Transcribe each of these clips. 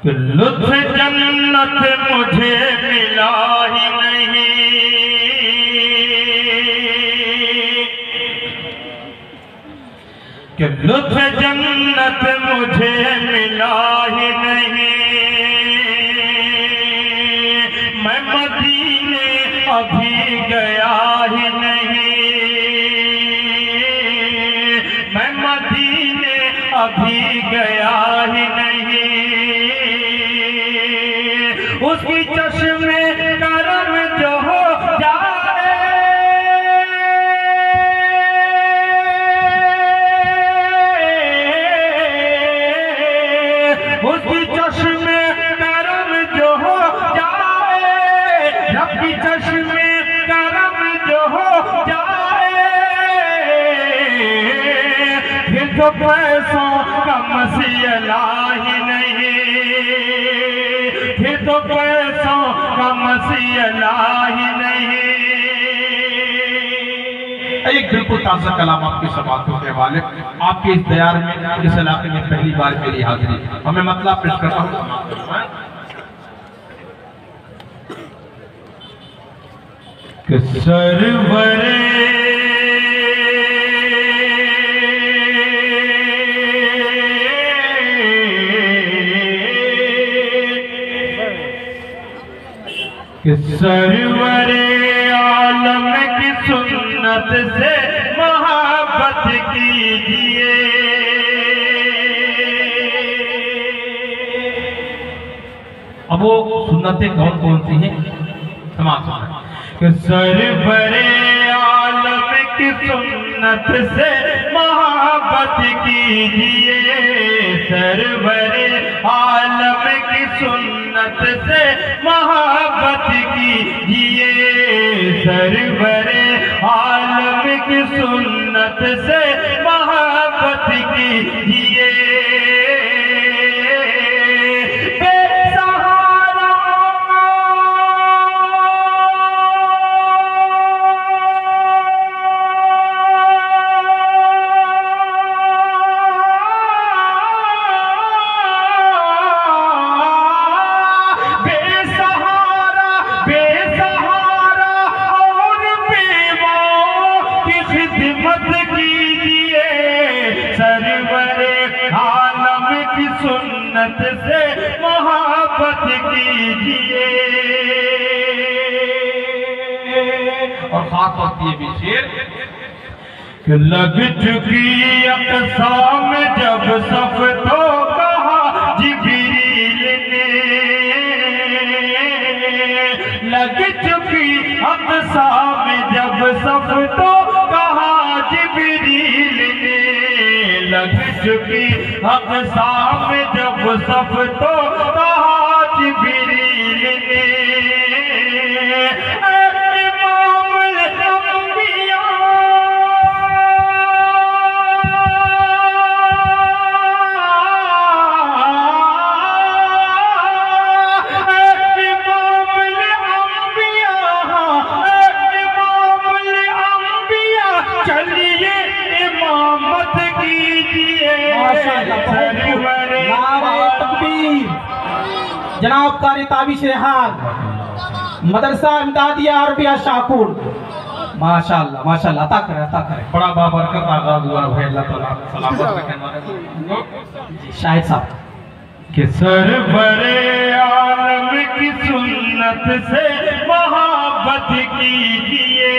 कि लुत्फ जन्नत मुझे मिला ही नहीं, कि लुत्फ जन्नत मुझे मिला ही नहीं। मैं मदीने अभी गया ही नहीं, मैं मदीने अभी गया ही नहीं। उसकी चश्मे करम जो हो जाए, उसकी चश्मे करम जो हो जाए, रब की चश्मे करम जो हो जाए, फिर तो पैसों का मसला ही नहीं, फिर तो पैसों का मसला ही नहीं। एक बिल्कुल ताज़ा कलाम आपकी समातों के हवाले, आपके इस दयार में इस इलाके में पहली बार मेरी हाजिरी, हमें मतलब पेश करता हूँ कि सरवरे कि सरवरे आलम की सुन्नत से मोहब्बत कीजिए। अब वो सुन्नतें कौन कौन सी हैं समाज में? कि सरवरे आलम की सुन्नत से मोहब्बत कीजिए, सरवरे आलम की सुन्नत से मोहब्बत कीजिए, सरवरे आलम की सुन्नत से मोहब्बत कीजिए। सुन्नत से मोहब्बत कीजिए। और खास होती है भी शेर कि लग चुकी अक़सा में जब सफ तो कहा जिब्रील ने, लग चुकी अक़सा में जब सफ तो कहा जिब्रील ने, लग चुकी अक़सा में जब सफ तो कहा जिब्रील ने। इमामुल अंबिया चलिए इमामत कीजिए। जनाब कारी ताबिश रेहान मदरसा इमदादिया अरबिया शाहपुर, माशाअल्लाह माशाअल्लाह, अता करे अता करे। बड़ा बाबरकत आगाज हुआ है, अल्लाह ताला सलामत रखे। शाहिद साहब कि सरवरे आलम की सुन्नत से मोहब्बत कीजिए।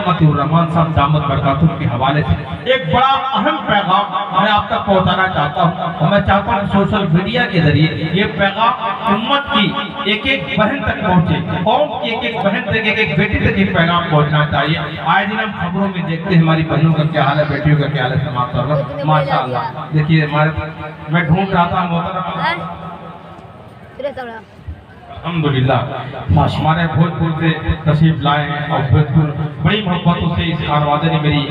मतीउर रहमान साहब दामद बरकातुह के हवाले से एक बड़ा अहम पैगाम मैं आप तक पहुंचाना चाहता हूं, और मैं चाहता हूं सोशल मीडिया के जरिए ये पैगाम उम्मत की एक एक बहन तक पहुंचे, कौम की एक एक बहन तक, एक एक बेटी तक ये पैगाम पहुंचना चाहिए। आए दिन हम खबरों में देखते हैं हमारी बहनों का क्या हाल है, बेटियों का क्या हाल है समाज पर। माशाअल्लाह देखिए हमारे, मैं ढूंढ रहा था मोहतरम अल्हम्दुलिल्लाह हमारे भोजपुर से तशरीफ लाए हैं, और भोजपुर बड़ी मोहब्बतों से इस खानवादे ने मेरी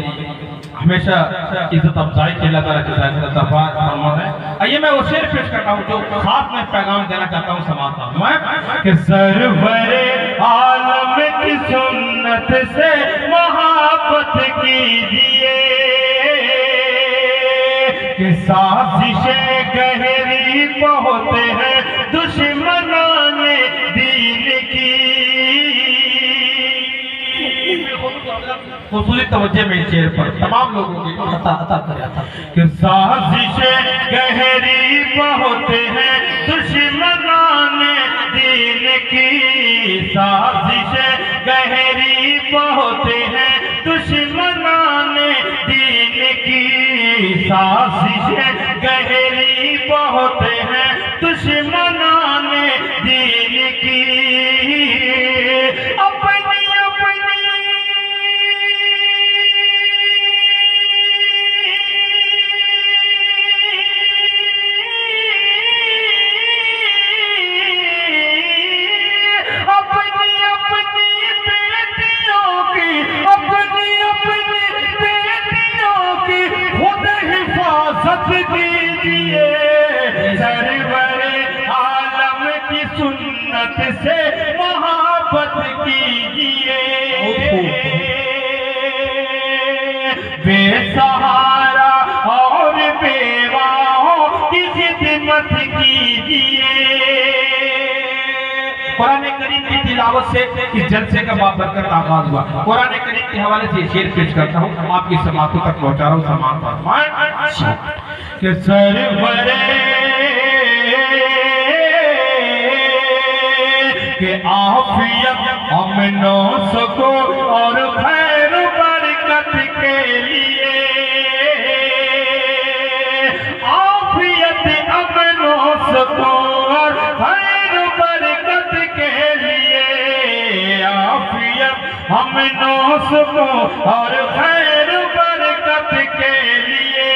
हमेशा इज्जत अफजाई की अल्लाह ताला के साथ है। आइए मैं वो शेर पेश करता हूँ जो खास मैं पैगाम देना चाहता हूँ समाज का। मैं कि सरवरे आलम की सुन्नत से मोहब्बत कीजिए, कि साजिशें गहरी बहुत है दुश्मनाने दीन की। खुसूसी तवज्जो में शेर पर तमाम लोगों की अता करे कि साजिशें गहरी बहुत है दुश्मनाने दीन की। साजिशें गहरी बहुत है दुश्मनाने दीन की। साजिशें गहरी बहुत है दुश्मनाने दीन की। अपनी अपनी कीजिए सरवरे आलम की सुन्नत से मोहब्बत कीजिए। बेसहारा और बेवाओं की खिदमत कीजिए। कुरान करीम की तिलावत से इस जलसे का बाबरकत आगाज हुआ। कुरान करीम के हवाले से शेर पेश करता हूँ, आपकी समातों तक पहुँचा रहा हूँ। समान फरमाएं कि सरवरे के आफियत अमनो सको और खैर बरकत के लिए। आफियत अमनो सको और खैर बरकत के लिए। आफियत अमनो सको और खैर बरकत के लिए।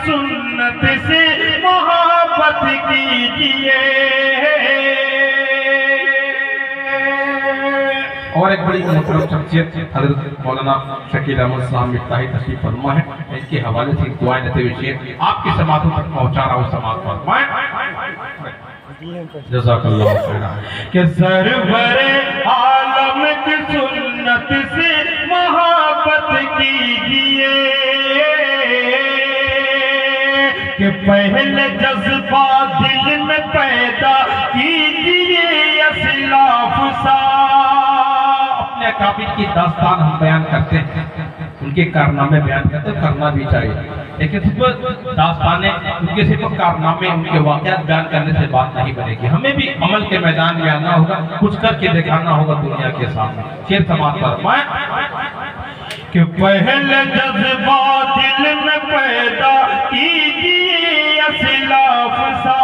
सुन्नत से मोहब्बत कीजिए। और एक बड़ी मोहतरम शख्सियत हजरत मौलाना शकील अहमद साहब मिफ्ताही तशरीफ फरमा है। इनके हवाले से दुआएं देते हुए शेर आपकी समातों तक पहुंचा रहा हूँ। समात फरमाएं जज़ाकल्लाह खैर। कि सरवरे आलम की सुन्नत से मोहब्बत कीजिए। कि पहले जज्बा दिल में पैदा कीजिए असलाफ सा। अपने अकाबिर की दास्तान हम बयान करते हैं, उनके कारनामे बयान करते हैं, करना भी चाहिए। लेकिन सिर्फ दास्तानें, उनके सिर्फ कारनामे, उनके वाक़यात बयान करने से बात नहीं बनेगी। हमें भी अमल के मैदान में आना होगा, कुछ करके दिखाना होगा दुनिया के सामने। शेर समाप्त फरमाएं कि पहले जज्बा दिल में पैदा कीजिए असलाफ सा।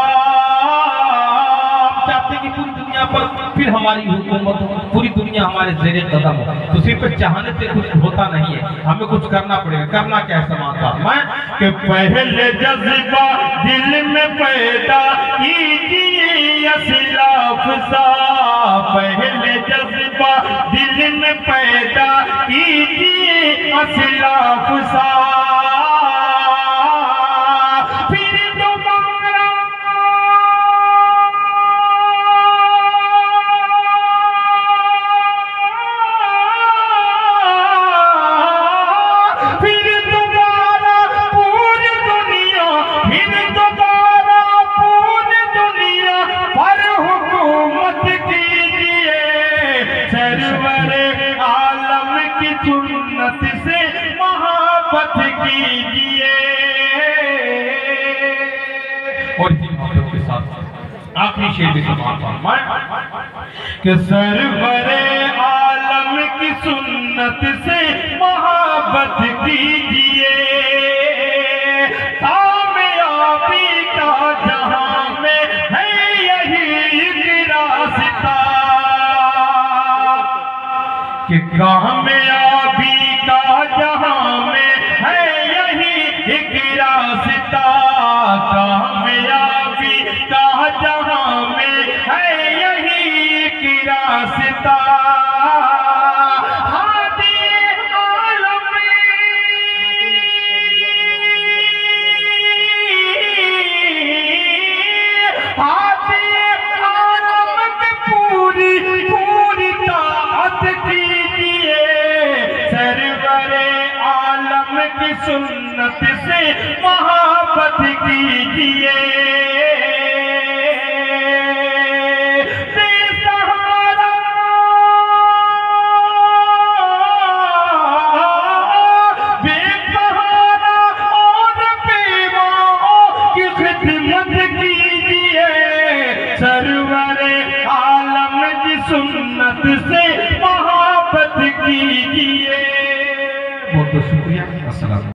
चाहते कि पूरी दुनिया पर फिर हमारी हुकूमत हो, पूरी दुनिया हमारे ज़ेरे कदम हो, तो सिर्फ चाहने से कुछ होता नहीं है, हमें कुछ करना पड़ेगा। करना क्या है समाचार मैं कि पहले जज्बा दिल में पैदा कीजिए असलाफ सा। पहले जज्बा दिल में पैदा कीजिए असलाफ सा। सुन्नत से मोहब्बत कीजिए। और इसी मोहब्बत के साथ आखिरी शेर भी समाप्त फरमाएं कि सरवरे आलम की सुन्नत से मोहब्बत कीजिए। कामयाबी का जहां में है यही एक रास्ता। कि कामयाबी का जहां में है यही एक रास्ता। कामयाबी का जहां में है यही एक रास्ता। वास्ता हादी आलम हादी आलम की पूरी पूरी ताकत कीजिए सरवरे आलम की सुन्नत से मोहब्बत कीजिए